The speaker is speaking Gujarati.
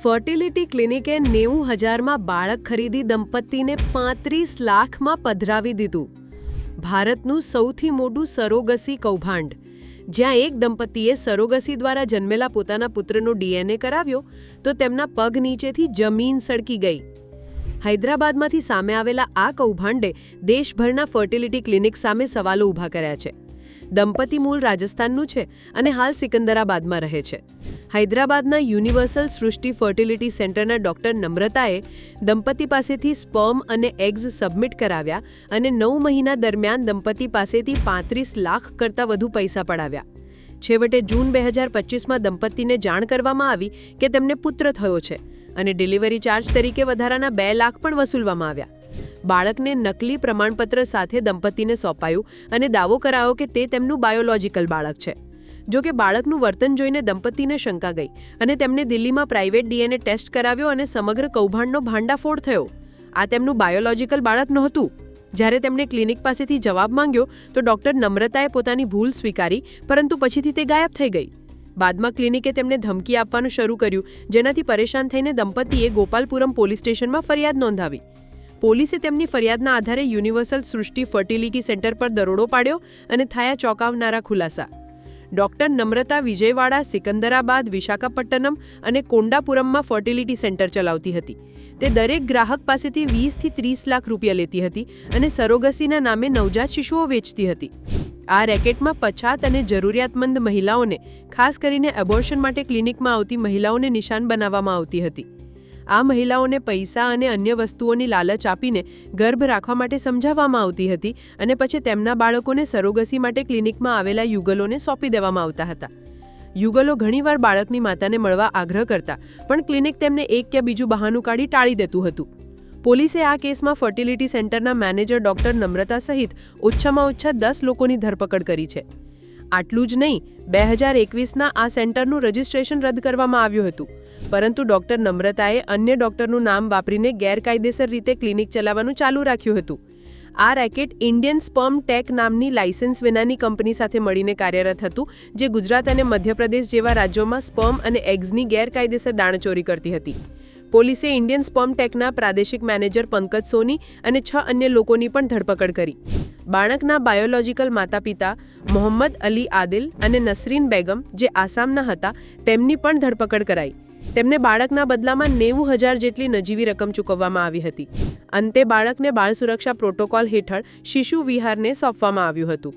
ફર્ટિલિટી ક્લિનિકે 90,000માં બાળક ખરીદી દંપતીને 35 લાખમાં પધરાવી દીધું. ભારતનું સૌથી મોટું સરોગસી કૌભાંડ. જ્યાં એક દંપતીએ સરોગસી દ્વારા જન્મેલા પોતાના પુત્રનો ડીએનએ કરાવ્યો તો તેમના પગ નીચેથી જમીન સળકી ગઈ. હૈદરાબાદમાંથી સામે આવેલા આ કૌભાંડે દેશભરના ફર્ટિલિટી ક્લિનિક સામે સવાલો ઊભા કર્યા છે. દંપતી મૂળ રાજસ્થાનનું છે અને હાલ સિકંદરાબાદમાં રહે છે. હૈદરાબાદના યુનિવર્સલ સૃષ્ટિ ફર્ટિલિટી સેન્ટરના ડોક્ટર નમ્રતાએ દંપતી પાસેથી સ્પર્મ અને એગ્સ સબમિટ કરાવ્યા અને 9 મહિના દરમિયાન દંપતી પાસેથી 35 લાખ કરતાં વધુ પૈસા પડાવ્યા. છેવટે જૂન 2025માં દંપતીને જાણ કરવામાં આવી કે તેમને પુત્ર થયો છે અને ડિલિવરી ચાર્જ તરીકે વધારાના 2 લાખ પણ વસૂલવામાં આવ્યા. બાળકને નકલી પ્રમાણપત્ર સાથે દંપતીને સોંપાયું અને દાવો કરાયો કે તે તેમનું બાયોલોજિકલ બાળક છે. જો કે બાળકનું વર્તન જોઈને દંપતીને શંકા ગઈ અને તેમને દિલ્હીમાં પ્રાઇવેટ ડીએનએ ટેસ્ટ કરાવ્યો અને સમગ્ર કૌભાંડનો ભાંડાફોડ થયો. આ તેમનું બાયોલોજિકલ બાળક નહોતું. જ્યારે તેમણે ક્લિનિક પાસેથી જવાબ માંગ્યો તો ડોક્ટર નમ્રતાએ પોતાની ભૂલ સ્વીકારી, પરંતુ પછીથી તે ગાયબ થઈ ગઈ. બાદમાં ક્લિનિકે તેમને ધમકી આપવાનું શરૂ કર્યું, જેનાથી પરેશાન થઈને દંપતીએ ગોપાલપુરમ પોલીસ સ્ટેશનમાં ફરિયાદ નોંધાવી. પોલીસે તેમની ફરિયાદના આધારે યુનિવર્સલ સૃષ્ટિ ફર્ટિલિટી સેન્ટર પર દરોડો પાડ્યો અને થયા ચોંકાવનારા ખુલાસા. ડોક્ટર નમ્રતા વિજયવાડા, સિકંદરાબાદ, વિશાખાપટ્ટનમ અને કોંડાપુરમમાં ફર્ટિલિટી સેન્ટર ચલાવતી હતી. તે દરેક ગ્રાહક પાસેથી 20 થી 30 લાખ રૂપિયા લેતી હતી અને સરોગસીના નામે નવજાત શિશુઓ વેચતી હતી. આ રેકેટમાં પછાત અને જરૂરિયાતમંદ મહિલાઓને, ખાસ કરીને એબોર્શન માટે ક્લિનિકમાં આવતી મહિલાઓને નિશાન બનાવવામાં આવતી હતી. આ મહિલાઓને પૈસા અને અન્ય વસ્તુઓની લાલચ આપીને ગર્ભ રાખવા માટે સમજાવવામાં આવતી હતી અને પછી તેમના બાળકોને સરોગસી માટે ક્લિનિકમાં આવેલા યુગલોને સોંપી દેવામાં આવતા હતા. યુગલો ઘણીવાર બાળકની માતાને મળવા આગ્રહ કરતા, પણ ક્લિનિક તેમને એક કે બીજું બહાનું કાઢી ટાળી દેતું હતું. પોલીસે આ કેસમાં ફર્ટિલિટી સેન્ટરના મેનેજર ડોક્ટર નમ્રતા સહિત ઓછામાં ઓછા 10 લોકોની ધરપકડ કરી છે. આટલું જ નહીં, 2021ના આ સેન્ટરનું રજિસ્ટ્રેશન રદ કરવામાં આવ્યું હતું, પરંતુ ડોક્ટર નમ્રતાએ અન્ય ડોક્ટરનું નામ વાપરીને ગેરકાયદેસર રીતે ક્લિનિક ચલાવવાનું ચાલુ રાખ્યું હતું. આ રેકેટ ઇન્ડિયન સ્પર્મ ટેક નામની લાયસન્સ વિનાની કંપની સાથે મળીને કાર્યરત હતું, જે ગુજરાત અને મધ્યપ્રદેશ જેવા રાજ્યોમાં સ્પર્મ અને એગ્સની ગેરકાયદેસર દાણચોરી કરતી હતી. પોલીસે ઇન્ડિયન સ્પર્મ ટેકના પ્રાદેશિક મેનેજર પંકજ સોની અને 6 અન્ય લોકોની પણ ધરપકડ કરી. બાળકના બાયોલોજિકલ માતા-પિતા મોહમ્મદ અલી આદિલ અને નસરીન બેગમ, જે આસામના હતા, તેમની પણ ધરપકડ કરાઈ. તેમને બાળકના બદલામાં 90,000 જેટલી નજીવી રકમ ચૂકવવામાં આવી હતી. અંતે બાળકને બાળ સુરક્ષા પ્રોટોકોલ હેઠળ શિશુ વિહારને સોંપવામાં આવ્યું હતું.